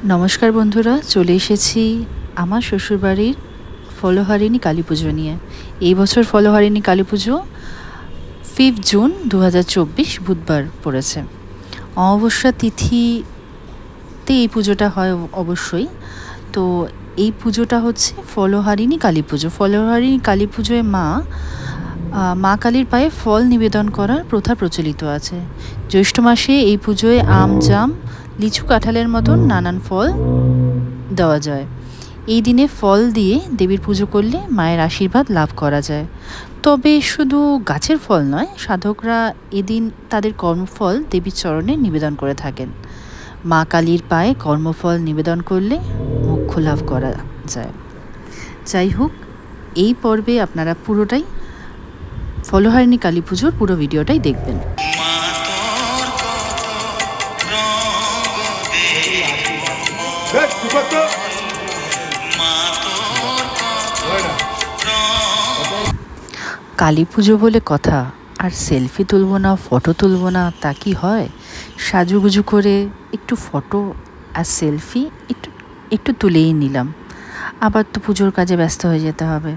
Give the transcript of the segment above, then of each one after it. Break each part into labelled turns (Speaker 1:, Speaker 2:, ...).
Speaker 1: নমস্কার বন্ধুরা, চলে এসেছি আমার শ্বশুরবাড়ির ফলহারিণী কালী পুজো নিয়ে। এই বছর ফলহারিণী কালী পুজো 5 জুন 2024 বুধবার পড়েছে। অমাবস্যা তিথিতে এই পুজোটা হয় অবশ্যই। তো এই পুজোটা হচ্ছে ফলহারিণী কালী পুজো। ফলহারিণী কালী পুজোয় মা কালীর পায়ে ফল নিবেদন করার প্রথা প্রচলিত আছে। জ্যৈষ্ঠ মাসে এই পুজোয় আম, জাম, লিচু, কাঁঠালের মতন নানান ফল দেওয়া যায়। এই দিনে ফল দিয়ে দেবীর পুজো করলে মায়ের আশীর্বাদ লাভ করা যায়। তবে শুধু গাছের ফল নয়, সাধকরা এদিন তাদের কর্মফল দেবীর চরণে নিবেদন করে থাকেন। মা কালীর পায়ে কর্মফল নিবেদন করলে মোক্ষ লাভ করা যায়। যাই হোক, এই পর্বে আপনারা পুরোটাই ফলহারিণী কালী পুজোর পুরো ভিডিওটাই দেখবেন। কালী পুজো বলে কথা, আর সেলফি তুলব না, ফটো তুলব না তা কি হয়? সাজুগুজু করে একটু ফটো আর সেলফি একটু তুলেই নিলাম। আবার তো পুজোর কাজে ব্যস্ত হয়ে যেতে হবে।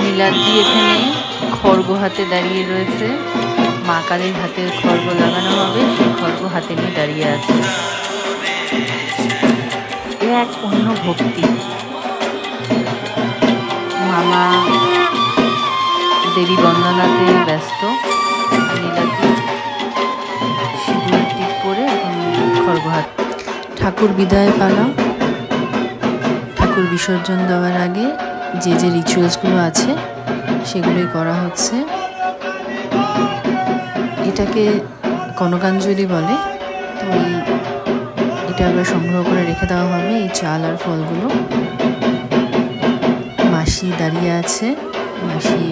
Speaker 1: নীলাদ্রি এখানে খড়গ হাতে দাঁড়িয়ে রয়েছে। মা কালীর হাতে খড়গ লাগানো হবে, সেই খড়গ হাতে নিয়ে দাঁড়িয়ে আছে। এক অন্য ভক্তি। মামা দেবী বন্দনাতে ব্যস্ত, নীলাদ্রি সিঁদুর টিপ করে এখন খড়গ হাত। ঠাকুর বিদায় পালা। ঠাকুর বিসর্জন দেওয়ার আগে যে রিচুয়ালসগুলো আছে সেগুলোই করা হচ্ছে। এটাকে কনকাঞ্জলি বলে। তো এটা আবার সংগ্রহ করে রেখে দেওয়া হবে, এই চাল আর ফলগুলো। মাসি দাঁড়িয়ে আছে। মাসি,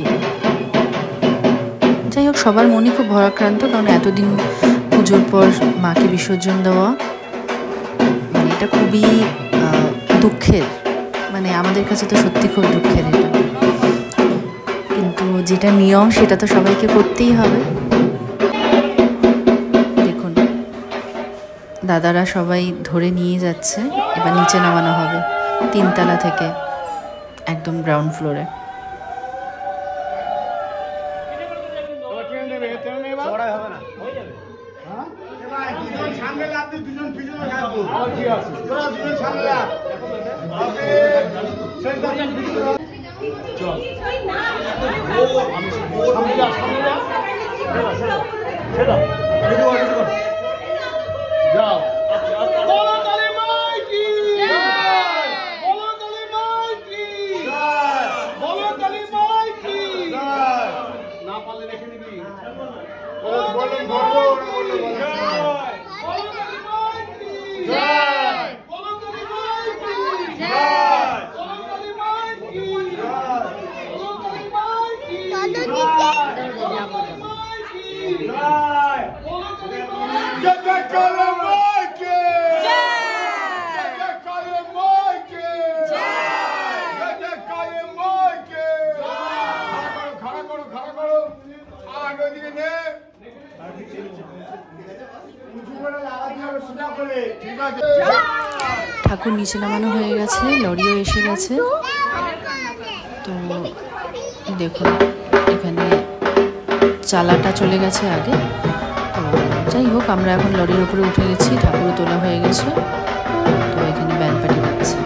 Speaker 1: যাই হোক, সবার মনই খুব ভরাক্রান্ত, কারণ এতদিন পুজোর পর মাকে বিসর্জন দেওয়া মানে এটা খুবই দুঃখের। মানে আমাদের কাছে তো সত্যি খুব দুঃখের এটা, কিন্তু যেটা নিয়ম সেটা তো সবাইকে করতেই হবে। দেখুন, দাদারা সবাই ধরে নিয়ে যাচ্ছে। এবার নিচে নামানো হবে 3 তলা থেকে, একদম গ্রাউন্ড ফ্লোরে। ঠাকুর নিচে নামানো হয়ে গেছে, লরিও এসে গেছে। তো দেখুন, এখানে চালাটা চলে গেছে আগে। তো যাই হোক, আমরা এখন লরির উপরে উঠে গেছি, ঠাকুরও তোলা হয়ে গেছে। তো এখানে ব্যান্ড পার্টি বাজছে।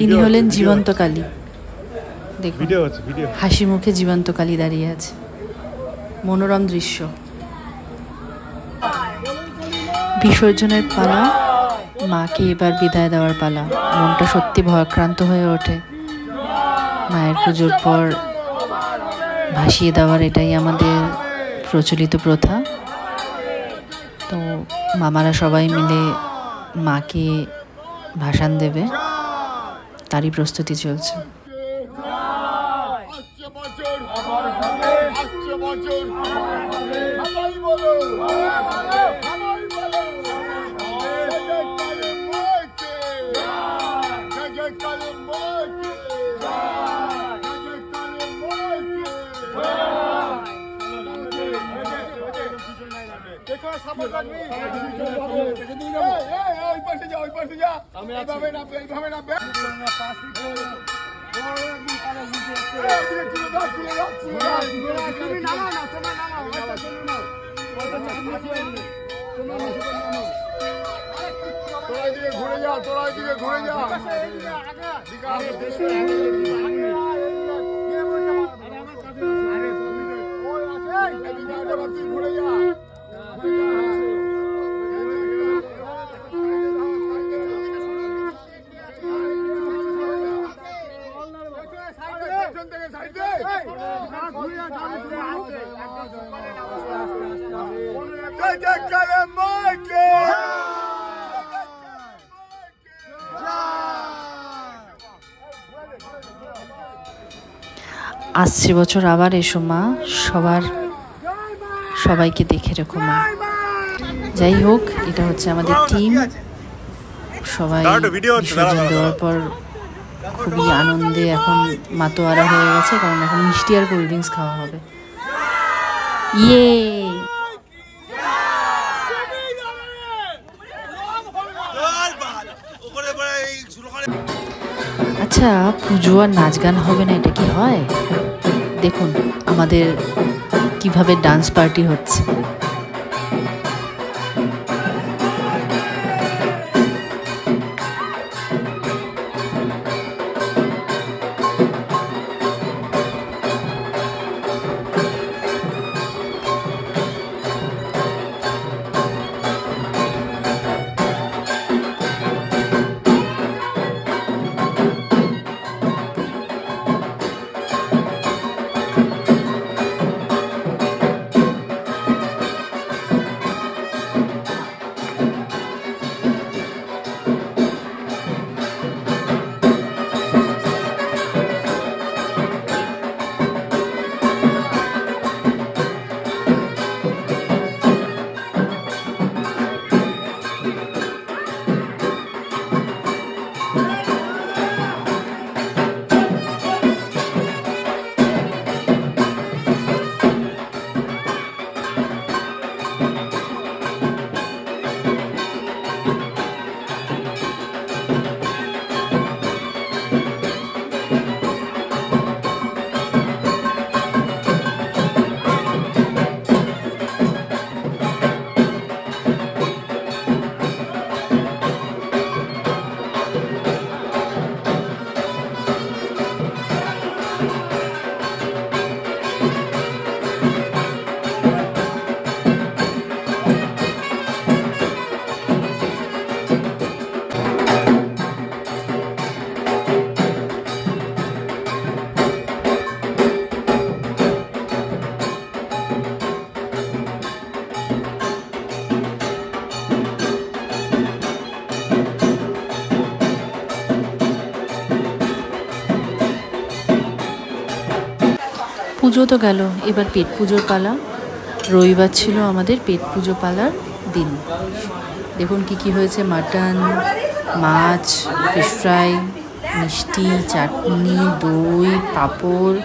Speaker 1: ইনি হলেন জীবন্ত কালী। দেখুন, হাসি মুখে জীবন্ত কালী দাঁড়িয়ে আছে। মনোরম দৃশ্য। বিসর্জনের পালা। মাকে এবার বিদায় দেওয়ার পালা। মনটা সত্যি ভয়াক্রান্ত হয়ে ওঠে। মায়ের পুজোর পর ভাসিয়ে দেওয়ার এটাই আমাদের প্রচলিত প্রথা। তো মামারা সবাই মিলে মাকে ভাসান দেবে, তারই প্রস্তুতি চলছে। আসছে বছর আবার এসো মা, সবাইকে দেখে রেখো মা। যাই হোক, এটা হচ্ছে আমাদের টিম। সবাই বিসর্জন দেওয়ার পর খুবই আনন্দে এখন মাতোয়ারা হয়ে গেছে, কারণ এখন মিষ্টি আর কোল্ড ড্রিঙ্কস খাওয়া হবে। ইয়ে আচ্ছা, পুজো আর নাচ গান হবে না, এটা কি হয়? দেখুন আমাদের কিভাবে ডান্স পার্টি হচ্ছে। পুজো তো গেল, এবার পেট পুজোর পালা। রবিবার ছিল আমাদের পেট পুজো পালার দিন। দেখুন কি কি হয়েছে: মাটন, মাছ, ফিশ ফ্রাই, মিষ্টি, চাটনি, দই, পাঁপড়।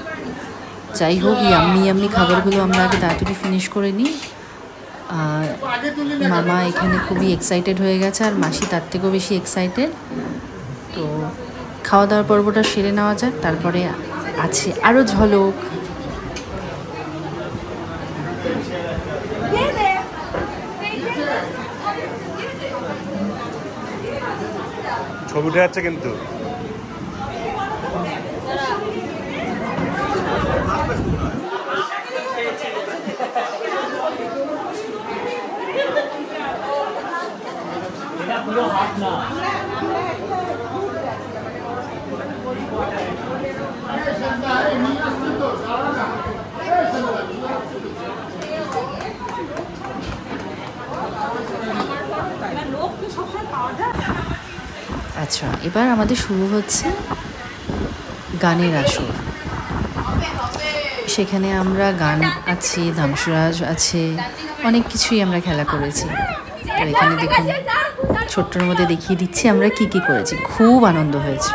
Speaker 1: যাই হোক, ইয়াম্মি ইয়াম্মি খাবারগুলো আমরা আগে তাড়াতাড়ি ফিনিশ করে নিই। আর মামা এখানে খুবই এক্সাইটেড হয়ে গেছে, আর মাসি তার থেকেও বেশি এক্সাইটেড। তো খাওয়া দাওয়ার পর্বটা সেরে নেওয়া যাক, তারপরে আছে আরও ঝলক।
Speaker 2: ছবি উঠে যাচ্ছে কিন্তু।
Speaker 3: পুরো হাত না
Speaker 1: আচ্ছা, এবার আমাদের শুরু হচ্ছে গানের আসর। সেখানে আমরা গান আছে, দামসুরাজ আছে, অনেক কিছুই আমরা খেলা করেছি। তো এখানে দেখুন, ছোট্টর মধ্যে দেখিয়ে দিচ্ছি আমরা কি কি করেছি। খুব আনন্দ হয়েছে।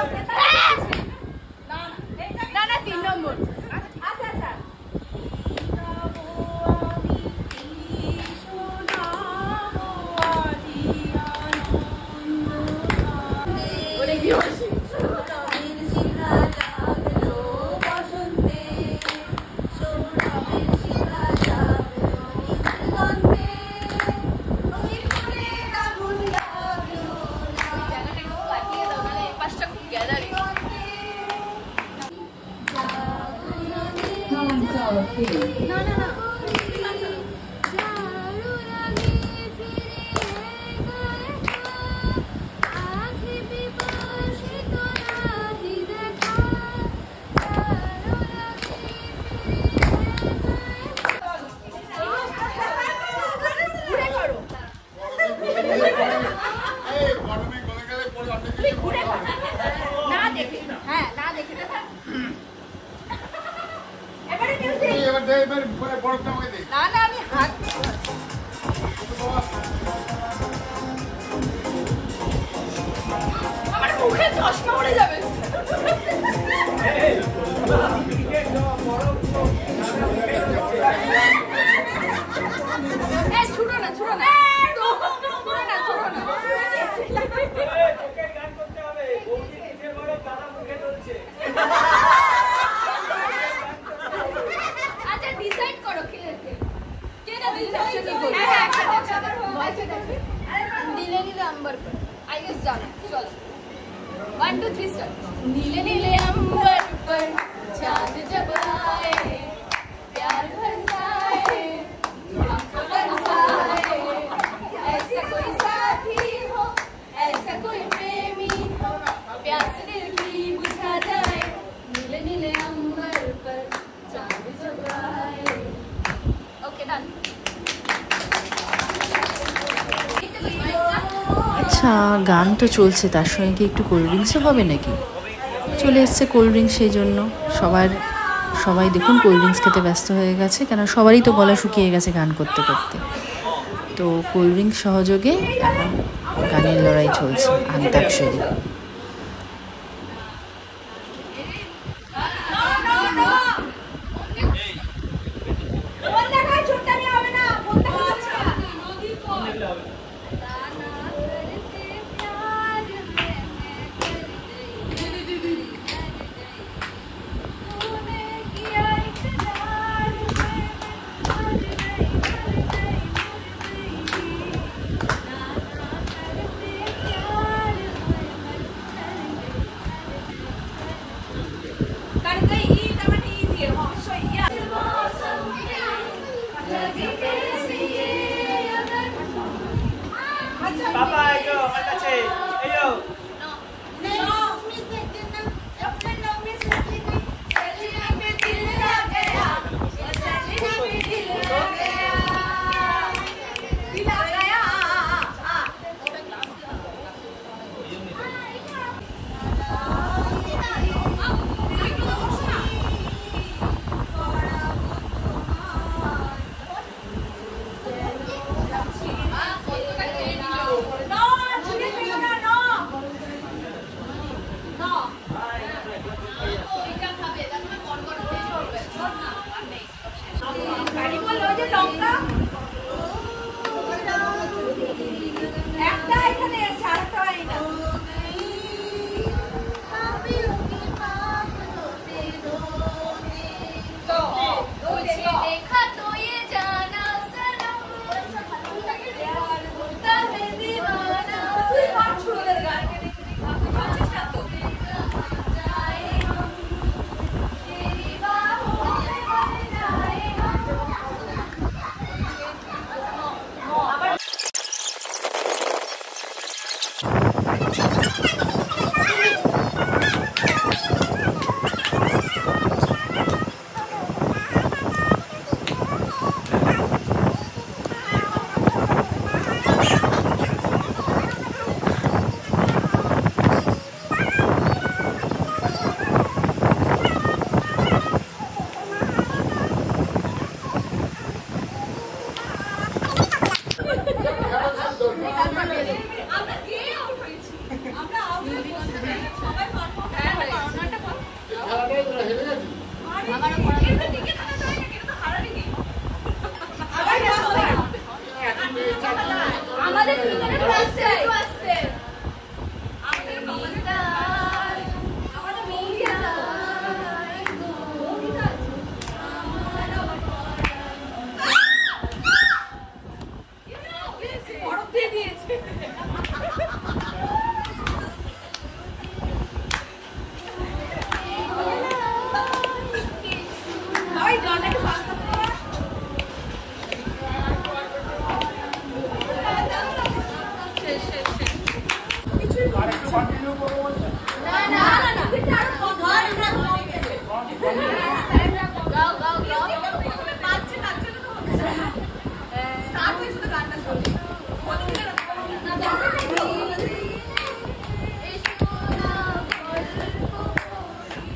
Speaker 3: नीले नीले अंबर पर चांद जब आए, प्यार बरसाए, हमको बरसाए, ऐसा कोई साथी हो, ऐसा कोई प्रेमी हो, प्यास दिल की बुझा जाए, नीले नीले अंबर पर चांद जब आए। Okay done.
Speaker 1: আচ্ছা, গান তো চলছে, তার সঙ্গে কি একটু কোল্ড ড্রিঙ্কসও হবে নাকি? চলে এসছে কোল্ড ড্রিঙ্কস, সেই জন্য সবাই দেখুন কোল্ড ড্রিঙ্কস খেতে ব্যস্ত হয়ে গেছে, কেন সবারই তো গলা শুকিয়ে গেছে গান করতে করতে। তো কোল্ড ড্রিঙ্কস সহযোগে এখন গানের লড়াই চলছে, আন্তাক্ষরী।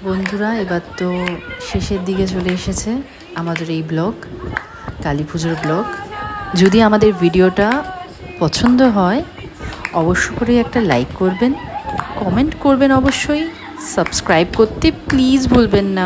Speaker 1: বন্ধুরা, এবার তো শেষের দিকে চলে এসেছে আমাদের এই ব্লগ, কালী পুজোর ব্লগ। যদি আমাদের ভিডিওটা পছন্দ হয় অবশ্য করে একটা লাইক করবেন, কমেন্ট করবেন, অবশ্যই সাবস্ক্রাইব করতে প্লিজ ভুলবেন না।